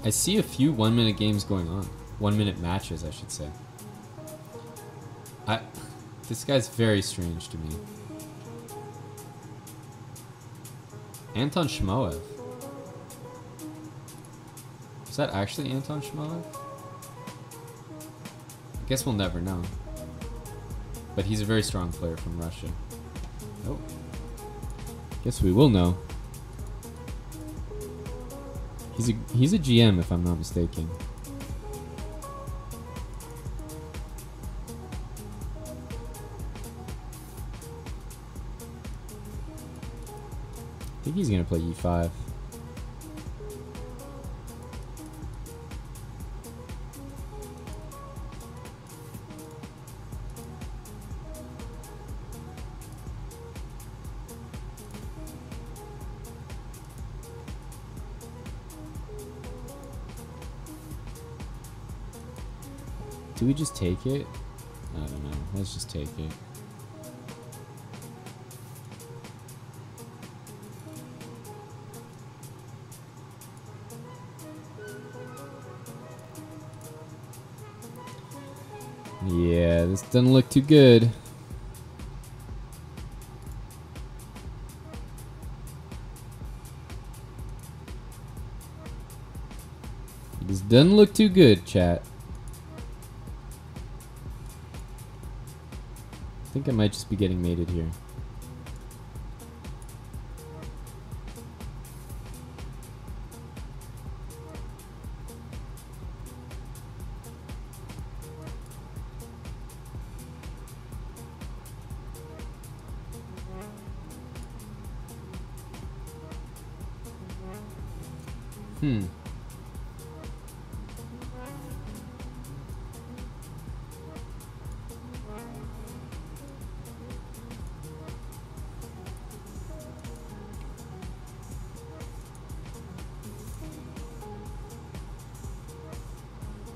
I see a few 1 minute games going on. 1 minute matches, I should say. This guy's very strange to me. Anton Shmoev. Is that actually Anton Shmoev? I guess we'll never know. But he's a very strong player from Russia. Oh. Guess we will know. He's a GM if I'm not mistaken. I think he's gonna play E5. Do we just take it? I don't know. Let's just take it. Yeah, this doesn't look too good. This doesn't look too good, chat. I think I might just be getting mated here.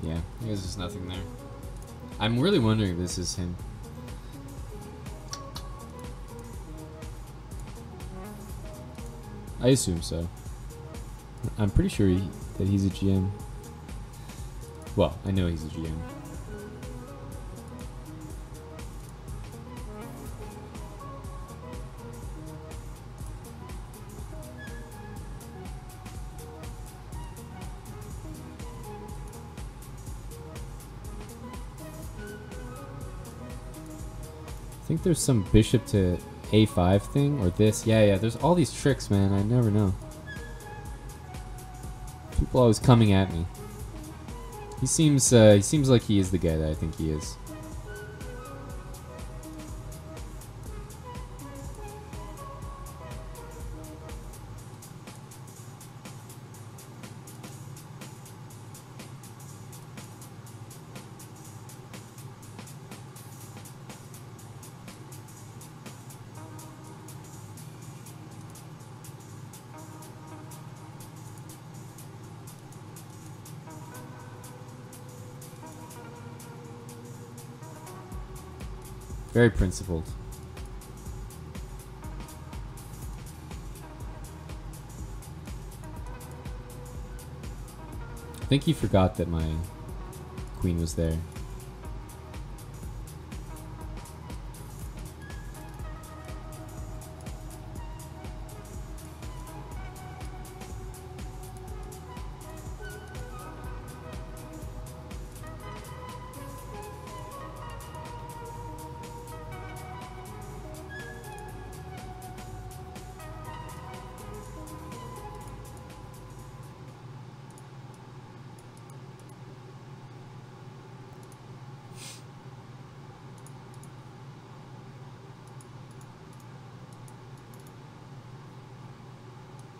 Yeah, there's just nothing there. I'm really wondering if this is him. I assume so. I'm pretty sure that he's a GM. Well, I know he's a GM. I think there's some bishop to a5 thing, or this. Yeah, there's all these tricks, man. I never know. People always coming at me. He seems like he is the guy that I think he is. Very principled. I think he forgot that my queen was there.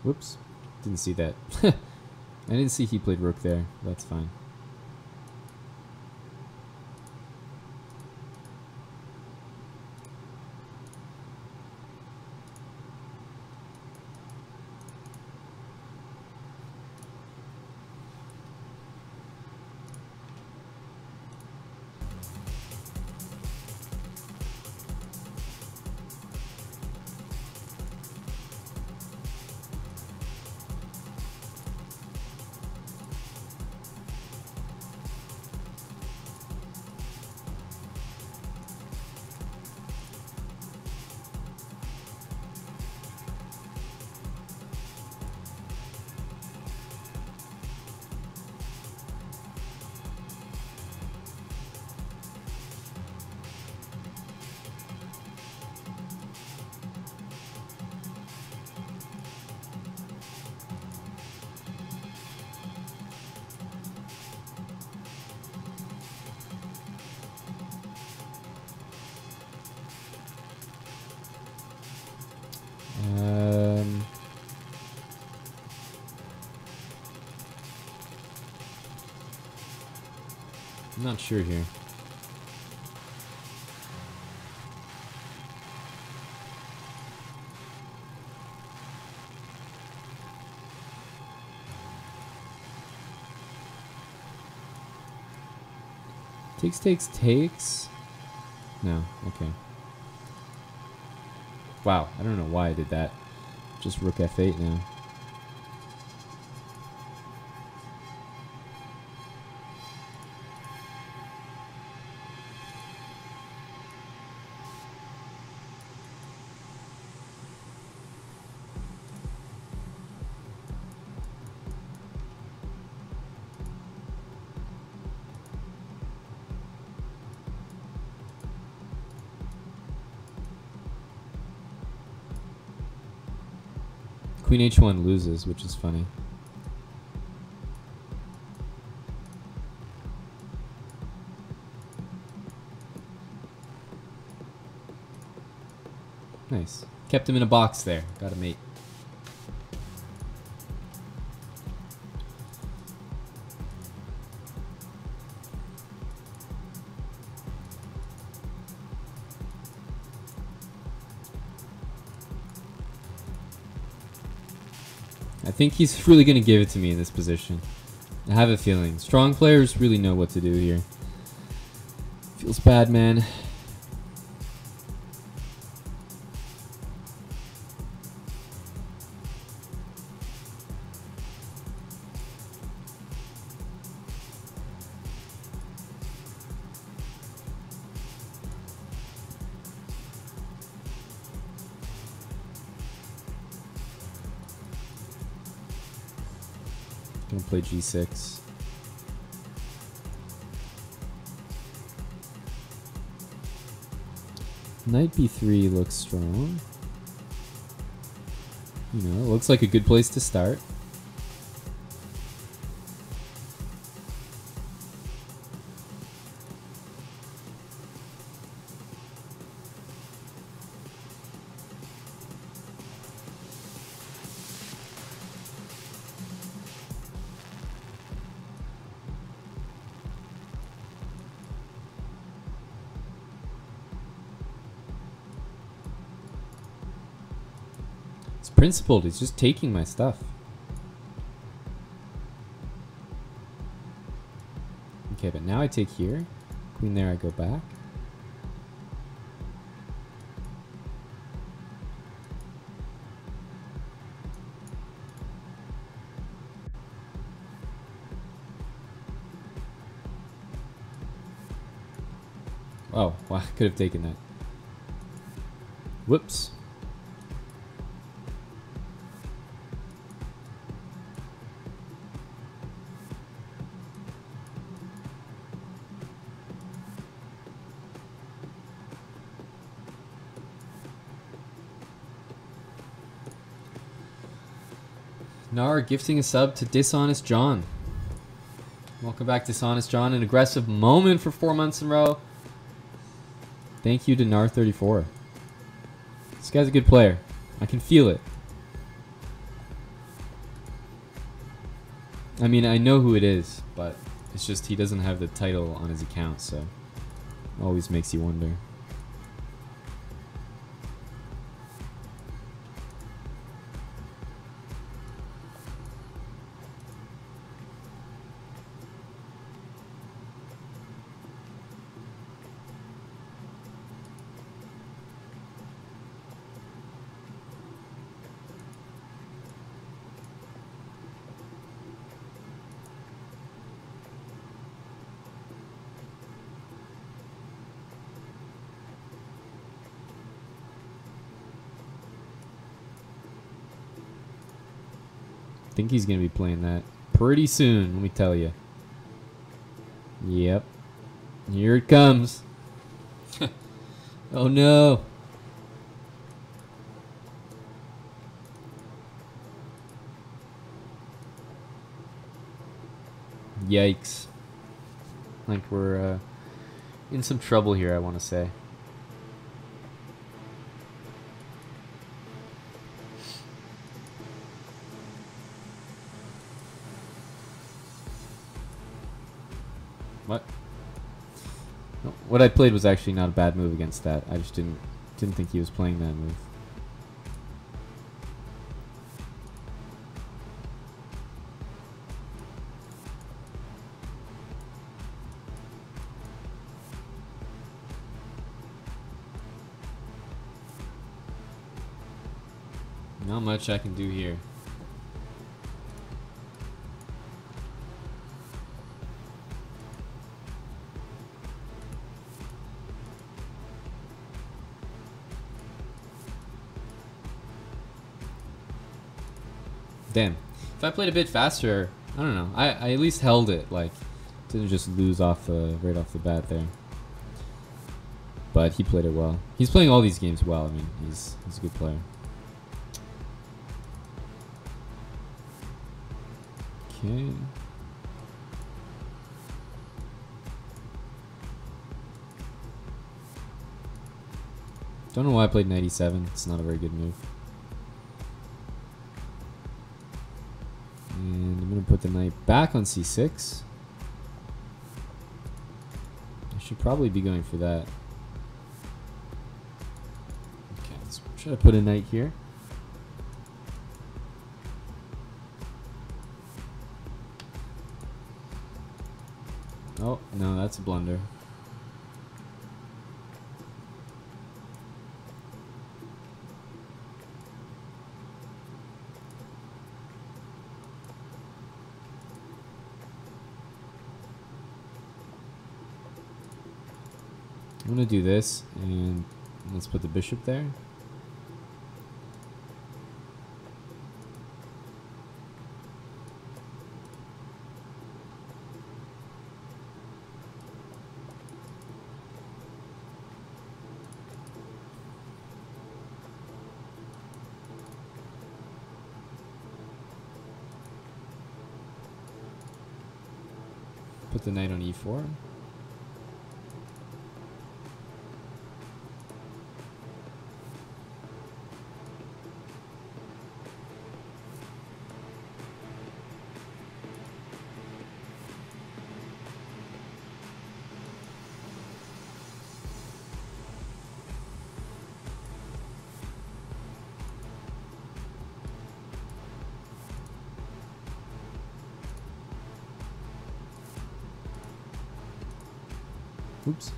Whoops. Didn't see that. I didn't see he played rook there. That's fine. I'm not sure here. Takes. No, okay. Wow, I don't know why I did that. Just rook f8 now. Queen h1 loses, which is funny. Nice. Kept him in a box there. Got a mate. I think he's really going to give it to me in this position. I have a feeling. Strong players really know what to do here. Feels bad, man. Gonna play g6. Knight b3 looks strong. You know, looks like a good place to start. Principled, he's just taking my stuff. Okay, but now I take here. Queen there, I go back. Oh, well, I could have taken that. Whoops. Nar gifting a sub to Dishonest John. Welcome back, Dishonest John. An aggressive moment for 4 months in a row. Thank you to Nar34. This guy's a good player. I can feel it. I mean, I know who it is, but it's just he doesn't have the title on his account, so it always makes you wonder. I think he's going to be playing that pretty soon, let me tell you. Yep. Here it comes. Oh no. Yikes. Like we're in some trouble here, I want to say. What? No, what I played was actually not a bad move against that. I just didn't think he was playing that move. Not much I can do here. Damn. If I played a bit faster, I don't know. I at least held it. Like, didn't just lose off right off the bat there. But he played it well. He's playing all these games well. I mean, he's a good player. Okay. Don't know why I played 97. It's not a very good move. And I'm going to put the knight back on c6. I should probably be going for that. Okay, let's try to put a knight here. Oh, no, that's a blunder. I'm going to do this, and let's put the bishop there. Put the knight on e4. Oops.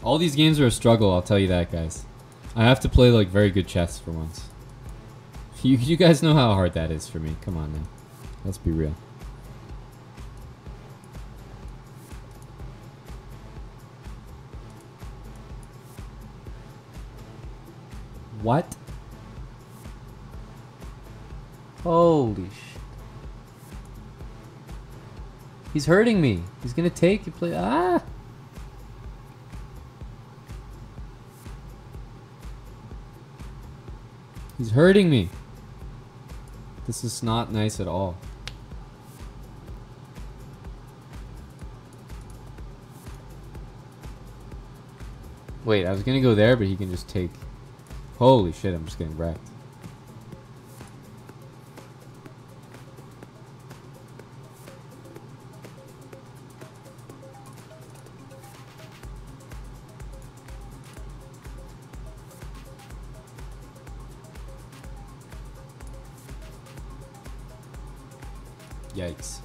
All these games are a struggle, I'll tell you that, guys. I have to play like very good chess for once. You guys know how hard that is for me. Come on now. Let's be real. What? Holy shit. He's hurting me. He's gonna take and play. Ah! He's hurting me. This is not nice at all. Wait, I was gonna go there, but he can just take. Holy shit, I'm just getting wrecked. Yikes.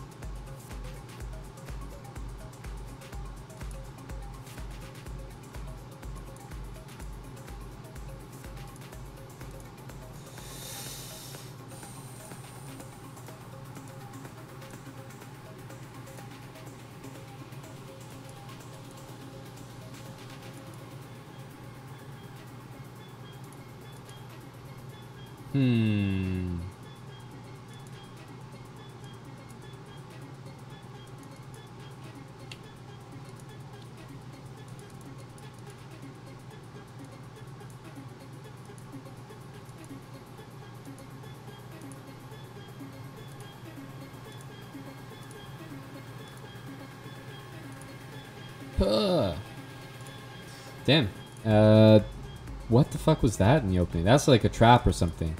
Damn. What the fuck was that in the opening? That's like a trap or something.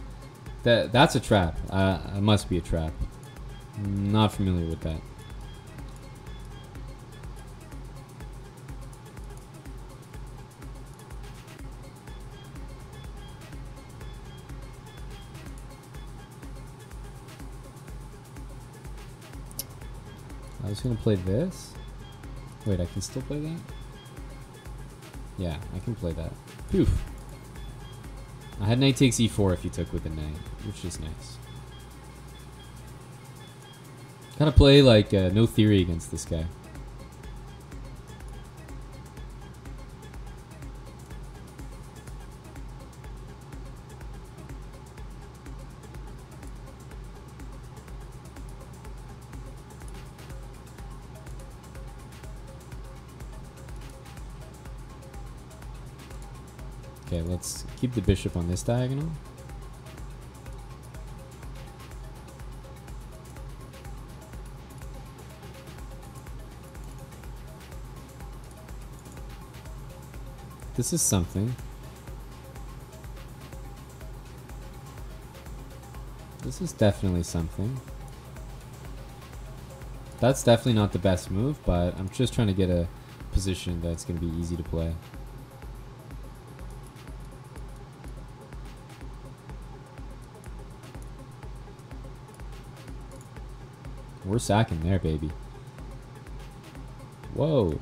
That's a trap. It must be a trap. Not familiar with that. I was gonna play this. Wait, I can still play that? Yeah, I can play that. Phew. I had knight takes e4 if you took with the knight, which is nice. Gotta play like no theory against this guy. Okay, let's keep the bishop on this diagonal. This is something. This is definitely something. That's definitely not the best move, but I'm just trying to get a position that's going to be easy to play. We're sacking there, baby. Whoa.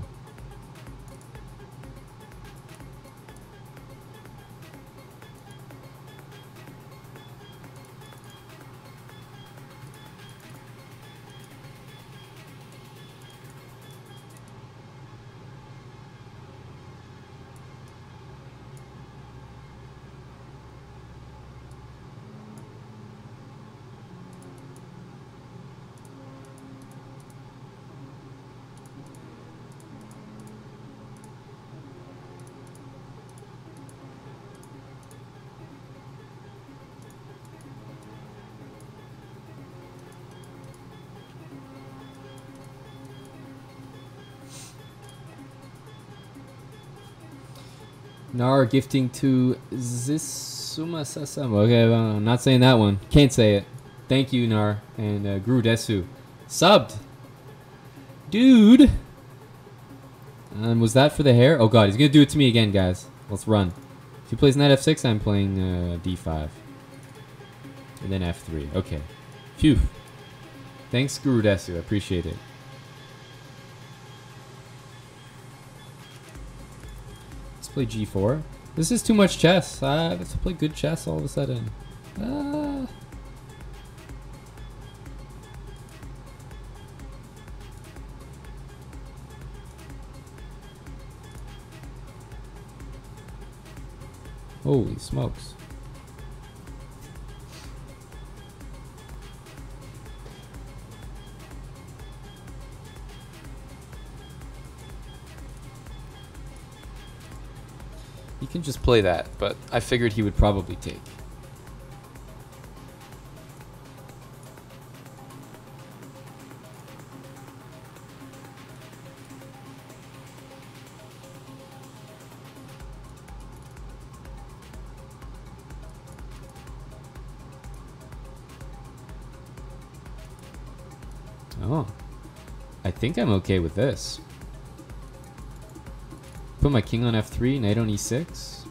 Nar gifting to Zisuma Sasam. Okay, well, I'm not saying that one. Can't say it. Thank you, Nar. And Guru Desu. Subbed. Dude. Was that for the hair? Oh god, he's going to do it to me again, guys. Let's run. If he plays knight f6, I'm playing d5. And then f3. Okay. Phew. Thanks, Guru Desu. I appreciate it. Play g4. This is too much chess. Let's play good chess all of a sudden. Holy smokes. He can just play that, but I figured he would probably take. Oh, I think I'm okay with this. Put my king on f3, knight on e6.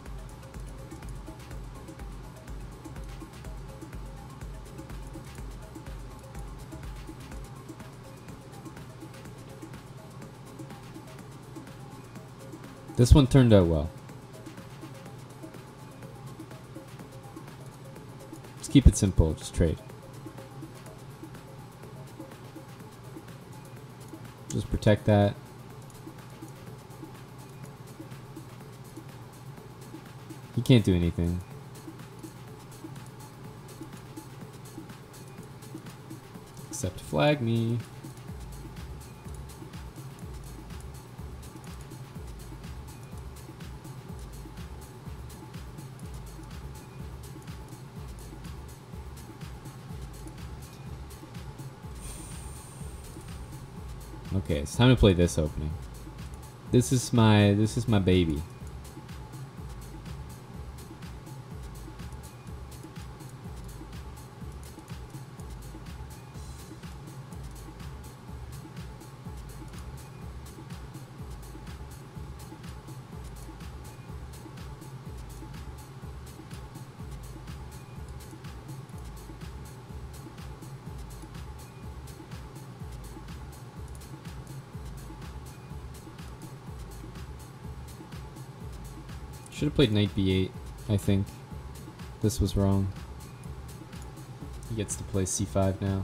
This one turned out well. Let's keep it simple, just trade. Just protect that. He can't do anything. Except flag me. Okay, it's time to play this opening. This is my baby. Should have played knight b8, I think. This was wrong. He gets to play c5 now.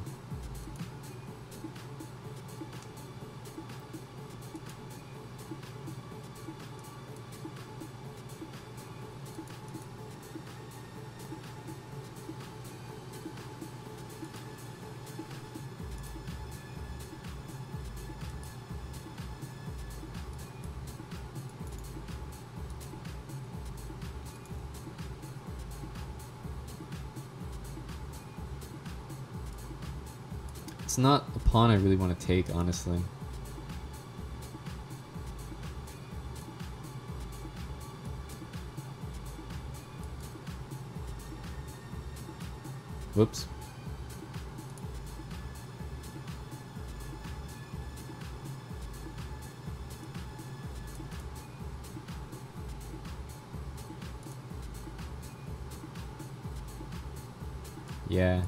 It's not a pawn I really want to take, honestly. Whoops. Yeah.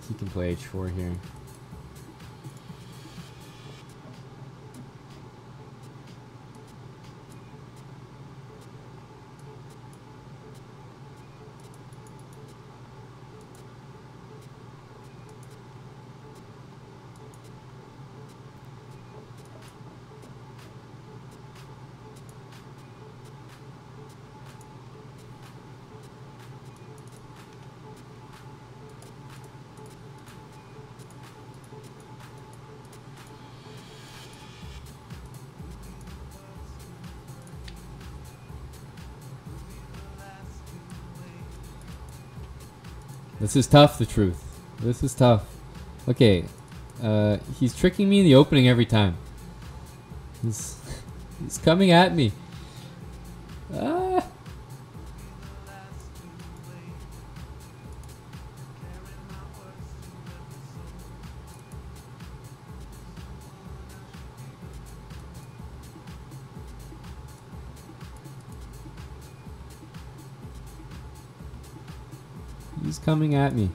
He can play h4 here. This is tough, the truth. This is tough. Okay. He's tricking me in the opening every time. He's coming at me. Ah. He's coming at me.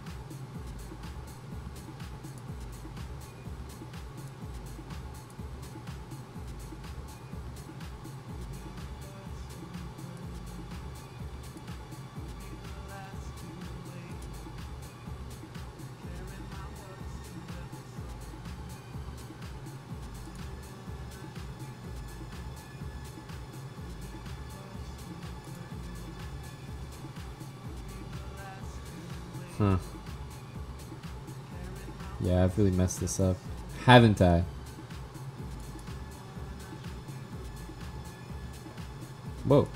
Huh. Yeah, I've really messed this up. Haven't I? Whoa.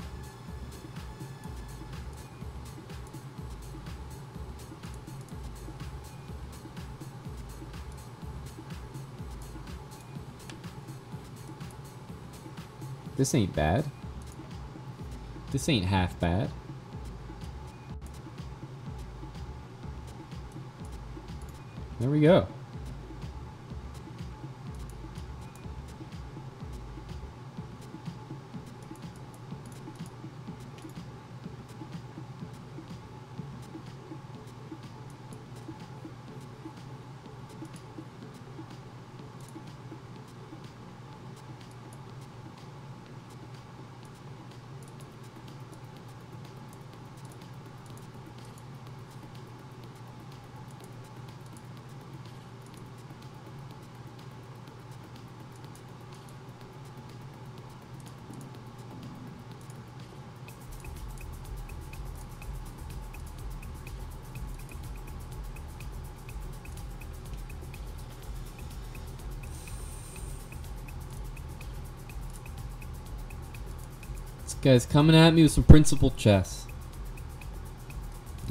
This ain't bad. This ain't half bad. There we go. This guy's coming at me with some principled chess.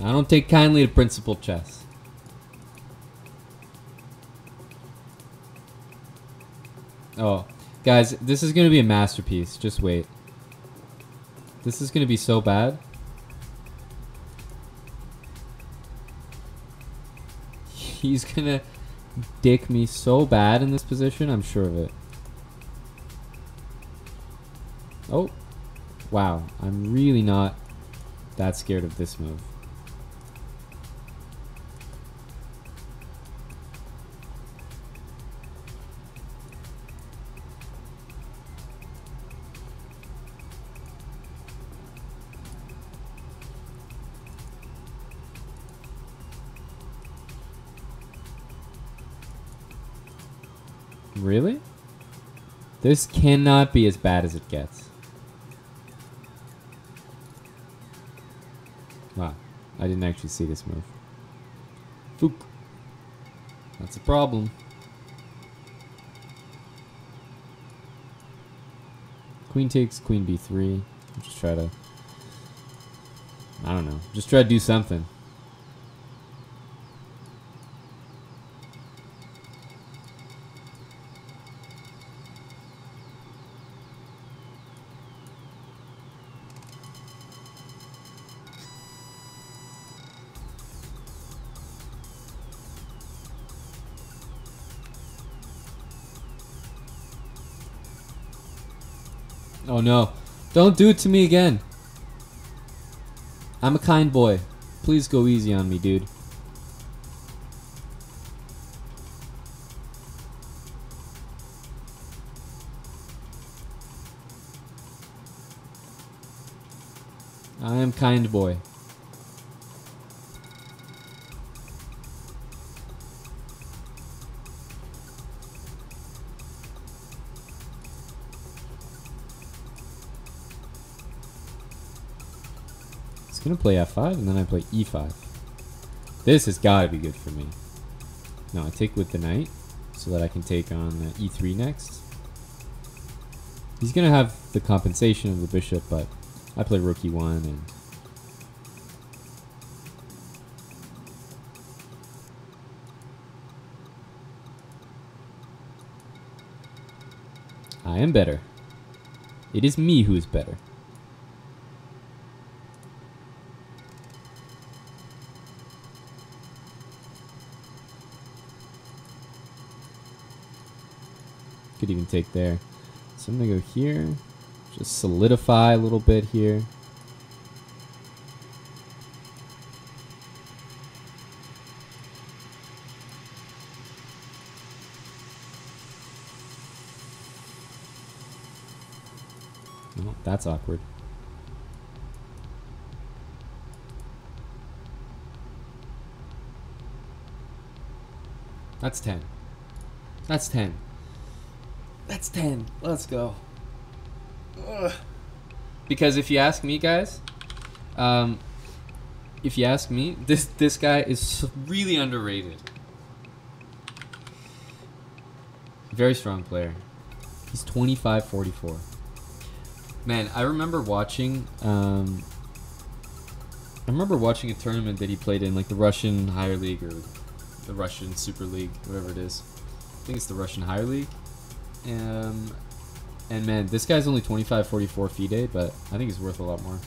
I don't take kindly to principled chess. Oh, Guys, this is going to be a masterpiece. Just wait. This is going to be so bad. He's going to dick me so bad in this position. I'm sure of it. Oh. Wow. I'm really not that scared of this move. Really? This cannot be as bad as it gets. Wow. I didn't actually see this move. Fook. That's a problem. Queen takes queen b3. Just try to... I don't know. Just try to do something. Oh no. Don't do it to me again. I'm a kind boy. Please go easy on me, dude. I am kind boy. Gonna play f5 and then I play e5. This has got to be good for me. No, I take with the knight so that I can take on e3 next. He's gonna have the compensation of the bishop, but I play rook e1 and I am better. It is me who is better. Could even take there. So I'm gonna go here. Just solidify a little bit here. Oh, that's awkward. That's 10. That's 10. That's 10. Let's go. Ugh. Because if you ask me, guys, if you ask me, this guy is really underrated. Very strong player. He's 25-44. Man, I remember watching a tournament that he played in, like the Russian Higher League or the Russian Super League, whatever it is. I think it's the Russian Higher League. And man, this guy's only 25-44 FIDE, but I think he's worth a lot more.